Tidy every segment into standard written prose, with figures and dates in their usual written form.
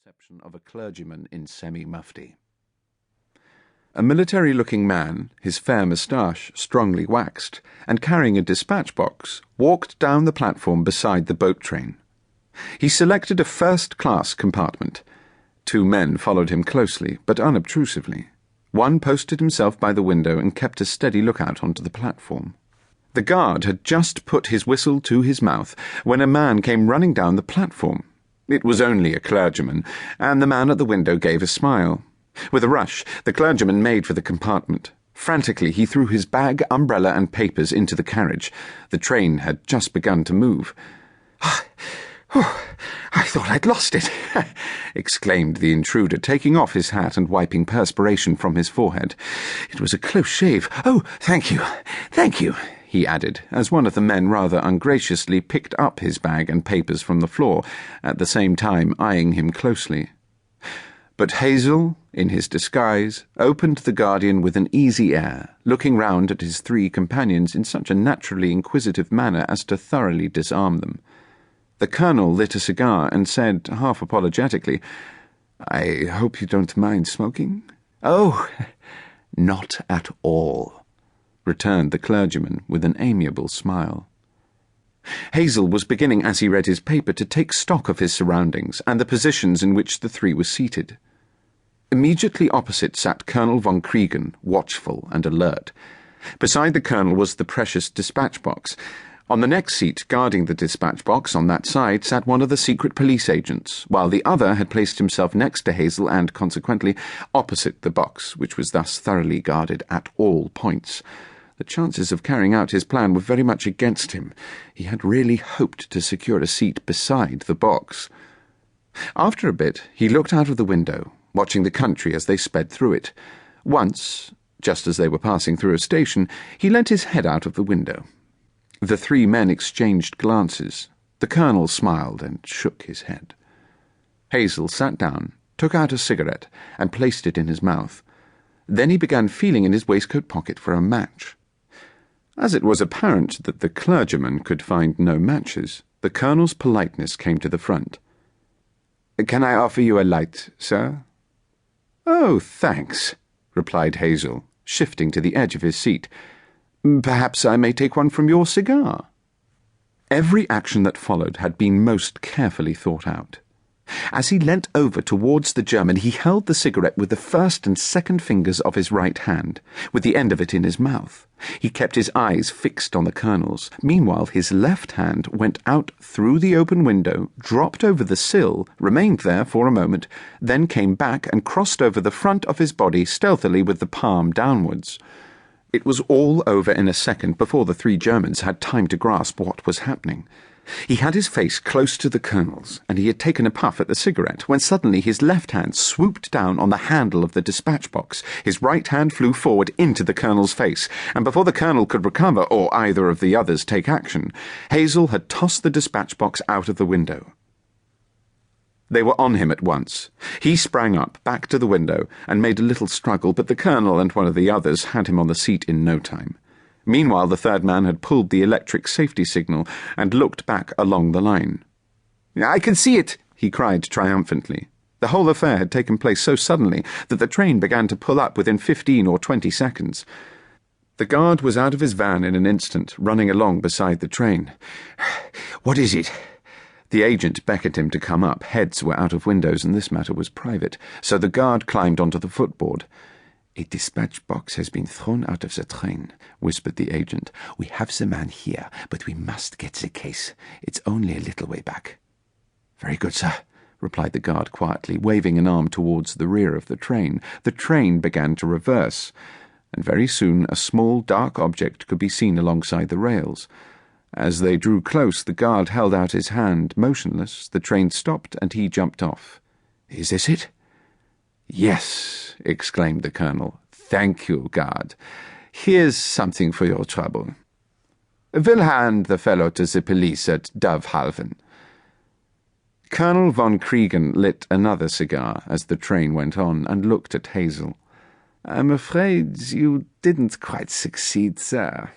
exception of a clergyman in semi-mufti. A military-looking man, his fair moustache strongly waxed, and carrying a dispatch box, walked down the platform beside the boat train. He selected a first-class compartment. Two men followed him closely, but unobtrusively. One posted himself by the window and kept a steady lookout onto the platform. The guard had just put his whistle to his mouth when a man came running down the platform. It was only a clergyman, and the man at the window gave a smile. With a rush, the clergyman made for the compartment. Frantically, he threw his bag, umbrella, and papers into the carriage. The train had just begun to move. I thought I'd lost it, exclaimed the intruder, taking off his hat and wiping perspiration from his forehead. It was a close shave. Oh, thank you, he added, as one of the men rather ungraciously picked up his bag and papers from the floor, at the same time eyeing him closely. But Hazell, in his disguise, opened the Guardian with an easy air, looking round at his three companions in such a naturally inquisitive manner as to thoroughly disarm them. The colonel lit a cigar and said, half apologetically, "I hope you don't mind smoking?" "Oh, not at all," returned the clergyman with an amiable smile. Hazell was beginning, as he read his paper, to take stock of his surroundings and the positions in which the three were seated. Immediately opposite sat Colonel von Kriegen, watchful and alert. Beside the colonel was the precious dispatch box. On the next seat, guarding the dispatch box on that side, sat one of the secret police agents, while the other had placed himself next to Hazell and, consequently, opposite the box, which was thus thoroughly guarded at all points. The chances of carrying out his plan were very much against him. He had really hoped to secure a seat beside the box. After a bit, he looked out of the window, watching the country as they sped through it. Once, just as they were passing through a station, he leant his head out of the window. The three men exchanged glances. The colonel smiled and shook his head. Hazell sat down, took out a cigarette, and placed it in his mouth. Then he began feeling in his waistcoat pocket for a match. As it was apparent that the clergyman could find no matches, the colonel's politeness came to the front. "Can I offer you a light, sir?" "Oh, thanks," replied Hazell, shifting to the edge of his seat. "Perhaps I may take one from your cigar." Every action that followed had been most carefully thought out. As he leant over towards the German, he held the cigarette with the first and second fingers of his right hand, with the end of it in his mouth. He kept his eyes fixed on the colonel's. Meanwhile, his left hand went out through the open window, dropped over the sill, remained there for a moment, then came back and crossed over the front of his body stealthily with the palm downwards. It was all over in a second before the three Germans had time to grasp what was happening. He had his face close to the colonel's, and he had taken a puff at the cigarette, when suddenly his left hand swooped down on the handle of the dispatch box. His right hand flew forward into the colonel's face, and before the colonel could recover, or either of the others take action, Hazell had tossed the dispatch box out of the window. They were on him at once. He sprang up, back to the window, and made a little struggle, but the colonel and one of the others had him on the seat in no time. Meanwhile, the third man had pulled the electric safety signal and looked back along the line. "I can see it!" he cried triumphantly. The whole affair had taken place so suddenly that the train began to pull up within 15 or 20 seconds. The guard was out of his van in an instant, running along beside the train. "What is it?" The agent beckoned him to come up. Heads were out of windows, and this matter was private, so the guard climbed onto the footboard. "A dispatch box has been thrown out of the train," whispered the agent. "We have the man here, but we must get the case. It's only a little way back." "Very good, sir," replied the guard quietly, waving an arm towards the rear of the train. The train began to reverse, and very soon a small dark object could be seen alongside the rails. As they drew close, the guard held out his hand, motionless. The train stopped, and he jumped off. "Is this it?" "Yes," exclaimed the colonel. "Thank you, guard. Here's something for your trouble. We'll hand the fellow to the police at Dovehalven." Colonel von Kriegen lit another cigar as the train went on and looked at Hazell. "I'm afraid you didn't quite succeed, sir.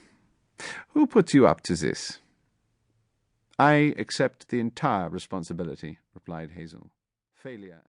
Who put you up to this?" "I accept the entire responsibility," replied Hazell. "Failure